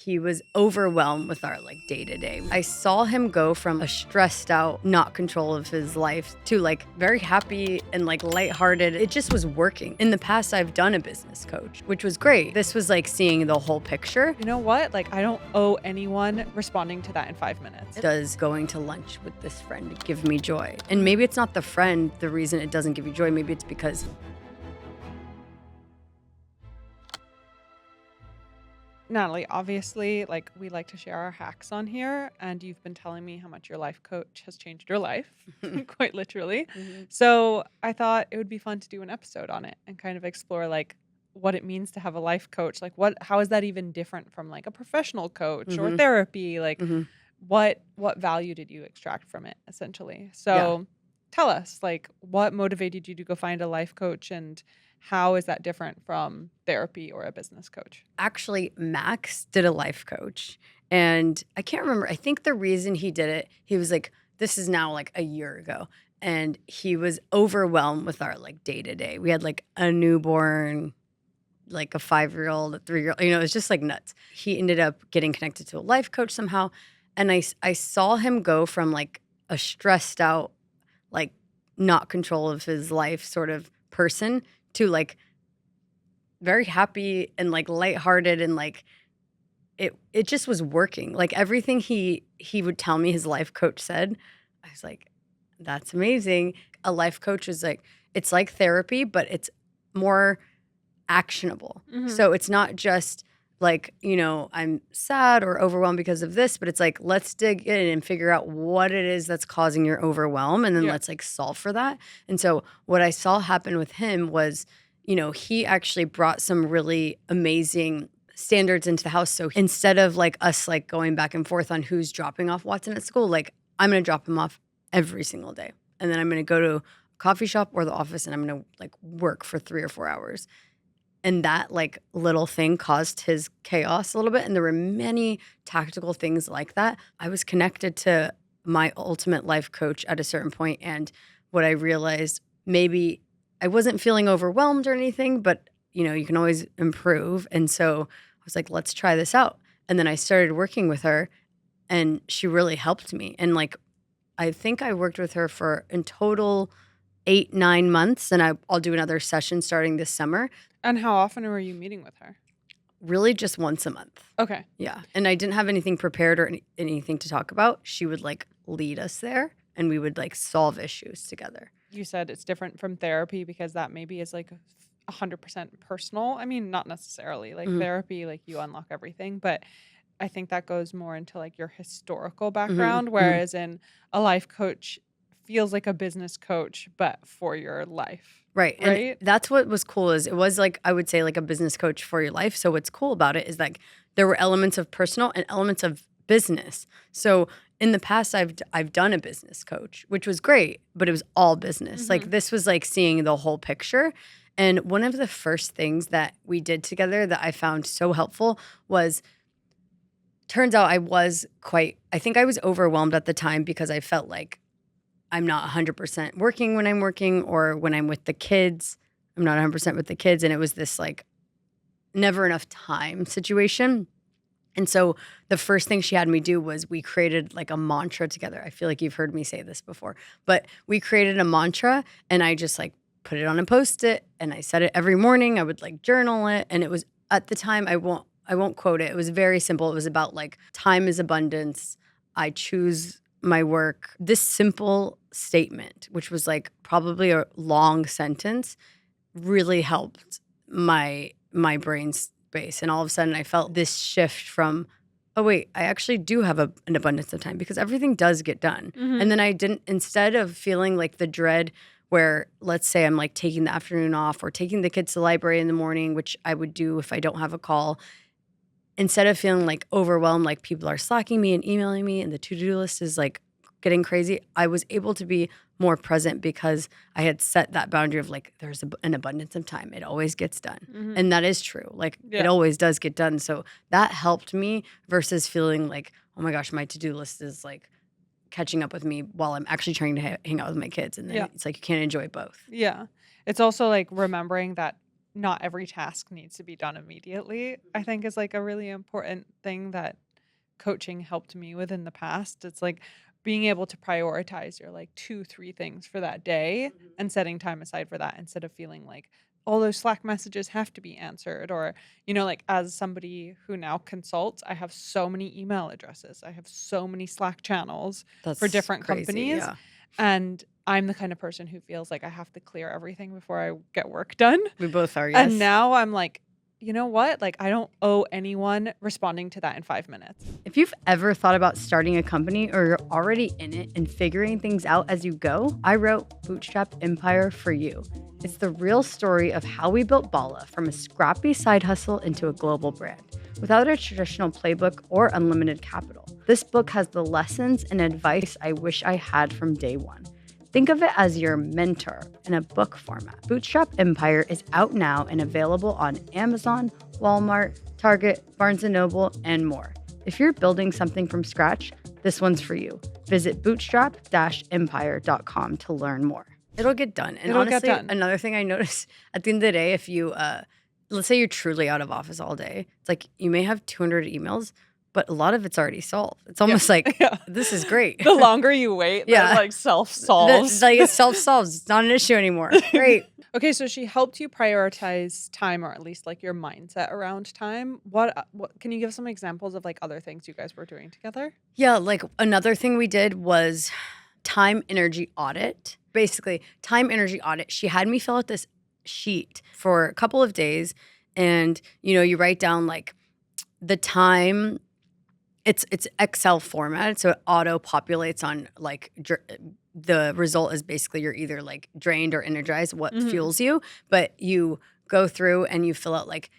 he was overwhelmed with our like day to day. I saw him go from a stressed out, not control of his life to like very happy and like lighthearted. It just was working. In the past, I've done a business coach, which was great. This was like seeing the whole picture. You know what? Like, I don't owe anyone responding to that in 5 minutes. Does going to lunch with this friend give me joy? And maybe it's not the friend the reason it doesn't give you joy. Maybe it's because Natalie, obviously, like, we like to share our hacks on here, and you've been telling me how much your life coach has changed your life, quite literally. So I thought it would be fun to do an episode on it and kind of explore like what it means to have a life coach. Like, how is that even different from like a professional coach or therapy? Like, what value did you extract from it, essentially? So tell us, like, what motivated you to go find a life coach, and how is that different from therapy or a business coach? Actually, Max did a life coach, and I can't remember. I think the reason he did it, he was like, this is now like a year ago, and he was overwhelmed with our like day to day. We had like a newborn, like a 5-year-old, a 3-year-old, it was just like nuts. He ended up getting connected to a life coach somehow. And I saw him go from like a stressed out, like not control of his life sort of person to like very happy and like lighthearted, and like it just was working. Like everything he would tell me his life coach said, I was like, that's amazing. A life coach is like, it's like therapy, but it's more actionable. So it's not just like, I'm sad or overwhelmed because of this, but it's like, let's dig in and figure out what it is that's causing your overwhelm, and then let's like solve for that. And so what I saw happen with him was, he actually brought some really amazing standards into the house. So instead of like us like going back and forth on who's dropping off Watson at school, like I'm going to drop him off every single day. And then I'm going to go to a coffee shop or the office, and I'm going to like work for 3 or 4 hours. And that like little thing caused his chaos a little bit. And there were many tactical things like that. I was connected to my ultimate life coach at a certain point. And what I realized, maybe I wasn't feeling overwhelmed or anything, but you can always improve. And so I was like, let's try this out. And then I started working with her, and she really helped me. And like, I think I worked with her for in total 8-9 months, and I'll do another session starting this summer. And how often were you meeting with her? Really just once a month. Okay. Yeah. And I didn't have anything prepared or anything to talk about. She would like lead us there, and we would like solve issues together. You said it's different from therapy because that maybe is like 100% personal. I mean, not necessarily. Like therapy, like you unlock everything, but I think that goes more into like your historical background, whereas in a life coach feels like a business coach, but for your life. Right. And that's what was cool, is it was like, I would say like a business coach for your life. So what's cool about it is like there were elements of personal and elements of business. So in the past, I've done a business coach, which was great, but it was all business. Like this was like seeing the whole picture. And one of the first things that we did together that I found so helpful was, turns out I think I was overwhelmed at the time because I felt like I'm not 100% working when I'm working, or when I'm with the kids, I'm not 100% with the kids. And it was this like never enough time situation. And so the first thing she had me do was we created like a mantra together. I feel like you've heard me say this before, but we created a mantra, and I just like put it on a Post-it, and I said it every morning. I would like journal it. And it was, at the time, I won't quote it. It was very simple. It was about like, time is abundance. I choose my work. This simple statement, which was like probably a long sentence, really helped my brain space. And all of a sudden I felt this shift from, oh wait, I actually do have an abundance of time, because everything does get done. And then I didn't, instead of feeling like the dread where, let's say I'm like taking the afternoon off or taking the kids to the library in the morning, which I would do if I don't have a call, instead of feeling like overwhelmed, like people are slacking me and emailing me and the to-do list is like getting crazy, I was able to be more present because I had set that boundary of like, there's an abundance of time. It always gets done. And that is true. Like it always does get done. So that helped me versus feeling like, oh my gosh, my to-do list is like catching up with me while I'm actually trying to hang out with my kids. And then it's like, you can't enjoy both. Yeah. It's also like remembering that not every task needs to be done immediately, I think is like a really important thing that coaching helped me with in the past. It's like being able to prioritize your like 2, 3 things for that day and setting time aside for that instead of feeling like all those Slack messages have to be answered. Or, like as somebody who now consults, I have so many email addresses, I have so many Slack channels for That's different crazy. companies. Yeah. And I'm the kind of person who feels like I have to clear everything before I get work done. We both are, yes. And now I'm like, you know what? Like, I don't owe anyone responding to that in 5 minutes. If you've ever thought about starting a company or you're already in it and figuring things out as you go, I wrote Bootstrap Empire for you. It's the real story of how we built Bala from a scrappy side hustle into a global brand, without a traditional playbook or unlimited capital. This book has the lessons and advice I wish I had from day one. Think of it as your mentor in a book format. Bootstrap Empire is out now and available on Amazon, Walmart, Target, Barnes & Noble, and more. If you're building something from scratch, this one's for you. Visit bootstrap-empire.com to learn more. It'll get done. And honestly, another thing I noticed at the end of the day, if you, let's say you're truly out of office all day, it's like you may have 200 emails, but a lot of it's already solved. It's almost like, this is great. The longer you wait, the like self-solves. It self-solves. It's not an issue anymore. Great. Okay, so she helped you prioritize time, or at least like your mindset around time. What can you give some examples of like other things you guys were doing together? Yeah, like another thing we did was time energy audit. Basically, time energy audit. She had me fill out this sheet for a couple of days, and you write down like the time. It's Excel format, so it auto populates on like the result is basically you're either like drained or energized, what fuels you. But you go through and you fill out like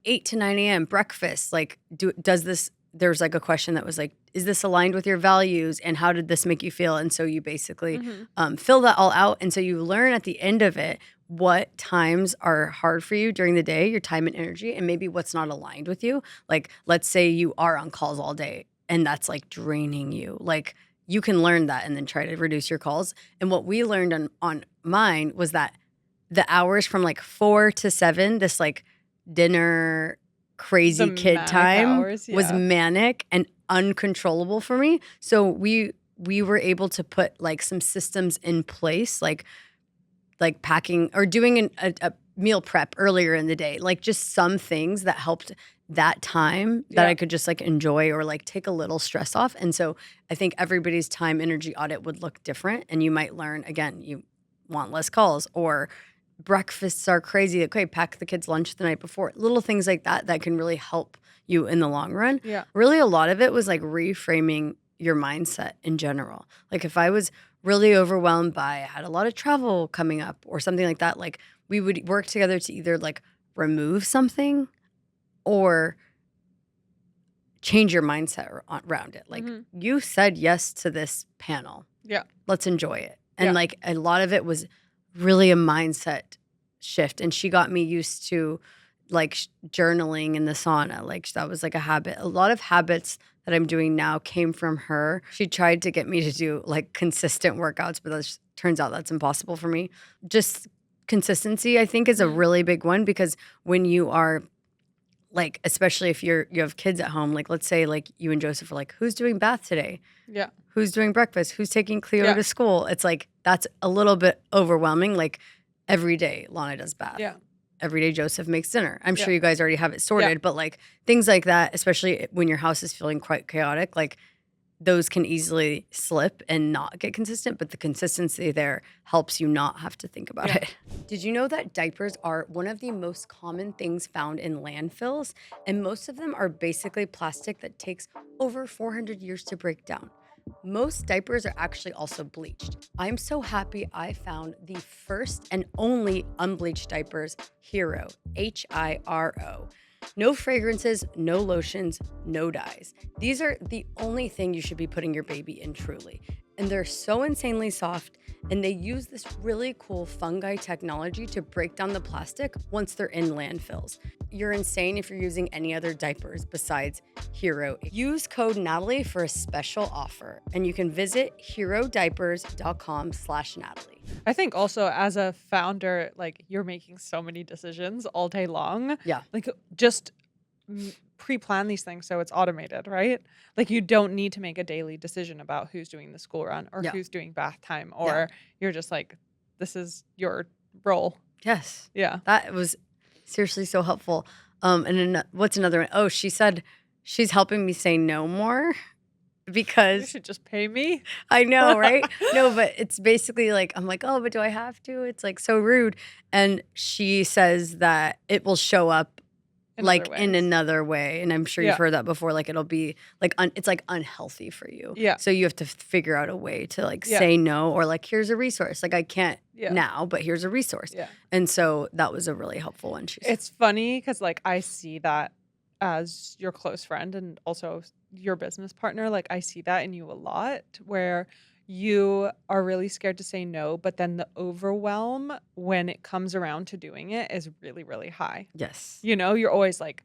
8 to 9 a.m. breakfast. Like does this? There's like a question that was like, is this aligned with your values, and how did this make you feel? And so you basically fill that all out, and so you learn at the end of it what times are hard for you during the day, your time and energy, and maybe what's not aligned with you. Like, let's say you are on calls all day and that's like draining you. Like, you can learn that and then try to reduce your calls. And what we learned on mine was that the hours from like 4 to 7, this like dinner crazy kid time was manic and uncontrollable for me. So we were able to put like some systems in place, like packing or doing a meal prep earlier in the day, like just some things that helped that time that I could just like enjoy or like take a little stress off. And so I think everybody's time energy audit would look different, and you might learn, again, you want less calls, or breakfasts are crazy. Okay, pack the kids' lunch the night before. Little things like that can really help you in the long run. Yeah. Really, a lot of it was like reframing your mindset in general. Like if I was really overwhelmed by, I had a lot of travel coming up or something like that, like we would work together to either like remove something or change your mindset around it. Like you said yes to this panel. Yeah. Let's enjoy it. And like a lot of it was really a mindset shift. And she got me used to like journaling in the sauna. Like that was like a habit. A lot of habits that I'm doing now came from her. She tried to get me to do like consistent workouts, but that turns out that's impossible for me. Just consistency, I think, is a really big one, because when you are like, especially if you have kids at home, like let's say like you and Joseph are like, who's doing bath today? Yeah. Who's doing breakfast? Who's taking Cleo to school? It's like, that's a little bit overwhelming. Like every day Lana does bath. Yeah. Every day Joseph makes dinner. I'm sure you guys already have it sorted, but like things like that, especially when your house is feeling quite chaotic, like those can easily slip and not get consistent, but the consistency there helps you not have to think about it. Did you know that diapers are one of the most common things found in landfills? And most of them are basically plastic that takes over 400 years to break down. Most diapers are actually also bleached. I'm so happy I found the first and only unbleached diapers, Hero, Hiro. No fragrances, no lotions, no dyes. These are the only thing you should be putting your baby in, truly. and they're so insanely soft. And they use this really cool fungi technology to break down the plastic once they're in landfills. You're insane if you're using any other diapers besides Hero. Use code Natalie for a special offer, and you can visit herodiapers.com/Natalie. I think also as a founder, like you're making so many decisions all day long. Yeah. Like just pre-plan these things so it's automated, right? Like you don't need to make a daily decision about who's doing the school run or who's doing bath time, or you're just like, this is your role. Yes. Yeah. That was seriously so helpful. And what's another one? Oh, she said she's helping me say no more because you should just pay me. I know, right? No, but it's basically like, I'm like, oh, but do I have to? It's like so rude. And she says that it will show up in another way. And I'm sure you've heard that before. Like it'll be like, it's like unhealthy for you. Yeah. So you have to figure out a way to like say no, or like, here's a resource. Like I can't now, but here's a resource. Yeah. And so that was a really helpful one. It's funny because like I see that as your close friend and also your business partner. Like I see that in you a lot, where you are really scared to say no, but then the overwhelm when it comes around to doing it is really, really high. Yes. You know, you're always like,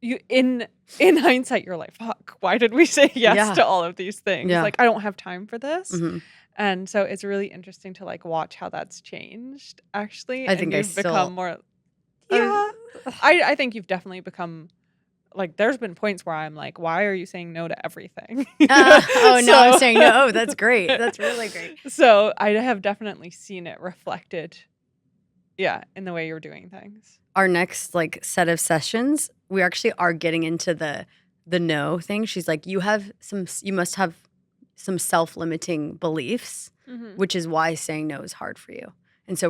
you in hindsight, you're like, fuck, why did we say yes to all of these things? Yeah. Like, I don't have time for this. Mm-hmm. And so it's really interesting to like watch how that's changed, actually. I think you've become more. Yeah. I think you've definitely become. Like, there's been points where I'm like, why are you saying no to everything? I'm saying no. Oh, that's great. That's really great. So I have definitely seen it reflected, in the way you're doing things. Our next like set of sessions, we actually are getting into the no thing. She's like, you must have some self-limiting beliefs, which is why saying no is hard for you. And so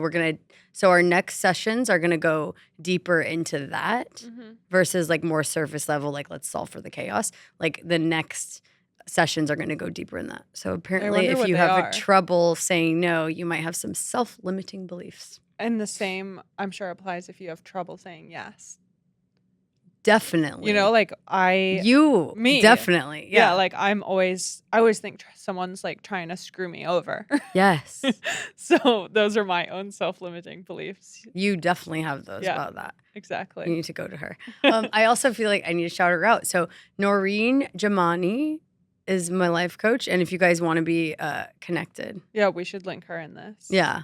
our next sessions are going to go deeper into that versus like more surface level, like let's solve for the chaos. Like the next sessions are going to go deeper in that. So apparently if you have a trouble saying no, you might have some self-limiting beliefs. And the same, I'm sure, applies if you have trouble saying yes. Definitely. You know, like me. Definitely. Yeah. Like I always think someone's like trying to screw me over. Yes. So those are my own self-limiting beliefs. You definitely have those about that. Exactly. You need to go to her. I also feel like I need to shout her out. So Noreen Jamani is my life coach. And if you guys want to be connected. Yeah, we should link her in this. Yeah.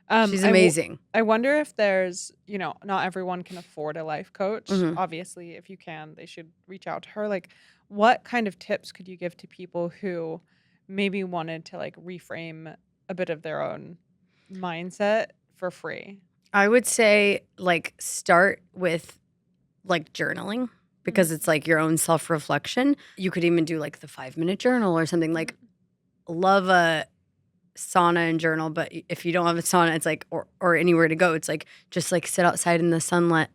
She's amazing. I wonder if there's, not everyone can afford a life coach. Mm-hmm. Obviously, if you can, they should reach out to her. Like, what kind of tips could you give to people who maybe wanted to like reframe a bit of their own mindset for free? I would say like start with like journaling, because it's like your own self-reflection. You could even do like the 5-minute journal or something. Like love a sauna and journal, but if you don't have a sauna, it's like or anywhere to go, it's like just like sit outside in the sunlight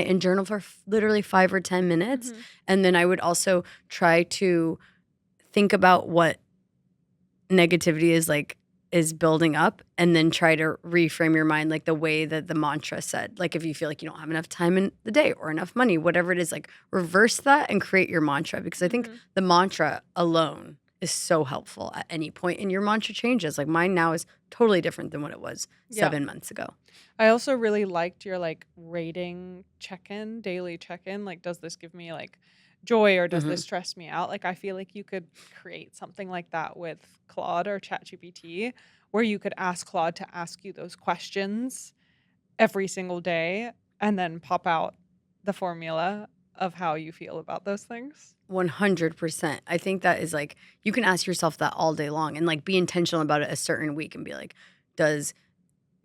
and journal for literally 5 or 10 minutes. And then I would also try to think about what negativity is building up, and then try to reframe your mind like the way that the mantra said. Like if you feel like you don't have enough time in the day or enough money, whatever it is, like reverse that and create your mantra, because I think the mantra alone is so helpful at any point, and your mantra changes. Like mine now is totally different than what it was 7 months ago. I also really liked your like rating check-in, daily check-in. Like, does this give me like joy or does this stress me out? Like, I feel like you could create something like that with Claude or ChatGPT, where you could ask Claude to ask you those questions every single day and then pop out the formula of how you feel about those things. 100%. I think that is like, you can ask yourself that all day long and like be intentional about it a certain week and be like, does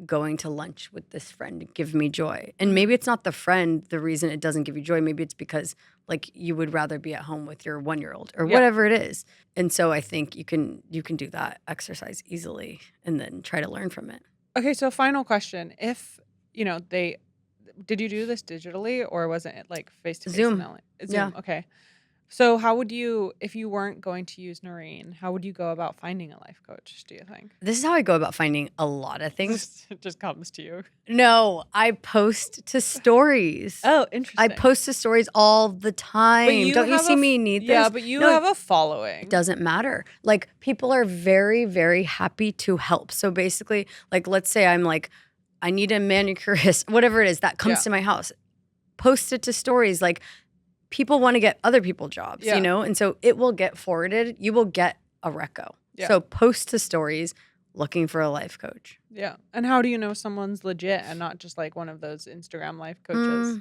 going to lunch with this friend give me joy? And maybe it's not the friend the reason it doesn't give you joy. Maybe it's because like you would rather be at home with your 1-year-old or whatever it is. And so I think you can do that exercise easily and then try to learn from it. Okay, so final question. If, did you do this digitally or wasn't it like face-to-face? Zoom. Zoom, okay. So how would you, if you weren't going to use Noreen, how would you go about finding a life coach, do you think? This is how I go about finding a lot of things. It just comes to you. No, I post to stories. Oh, I interesting. post to stories all the time. Don't you have see me need this? Yeah, but you No, have a following. it doesn't matter. Like, people are very, very happy to help. So basically, like, let's say I'm like, I need a manicurist, whatever it is that comes Yeah. to my house. Post it to stories. Like, people want to get other people jobs, Yeah. you know? And so it will get forwarded. You will get a reco. Yeah. So post to stories looking for a life coach. Yeah. And how do you know someone's legit and not just like one of those Instagram life coaches?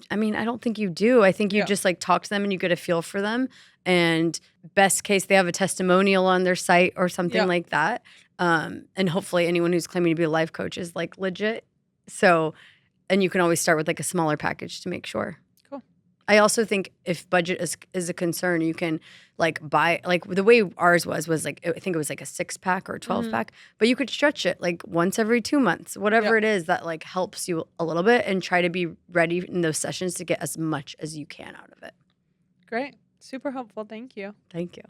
I mean, I don't think you do. I think you Yeah. just like talk to them and you get a feel for them. And best case, they have a testimonial on their site or something Yeah. like that. And hopefully anyone who's claiming to be a life coach is like legit. So, and you can always start with like a smaller package to make sure. Cool. I also think if budget is a concern, you can like buy, like the way ours was like, I think it was like a 6-pack or a 12-pack, but you could stretch it like once every 2 months, whatever it is that like helps you a little bit, and try to be ready in those sessions to get as much as you can out of it. Great. Super helpful. Thank you. Thank you.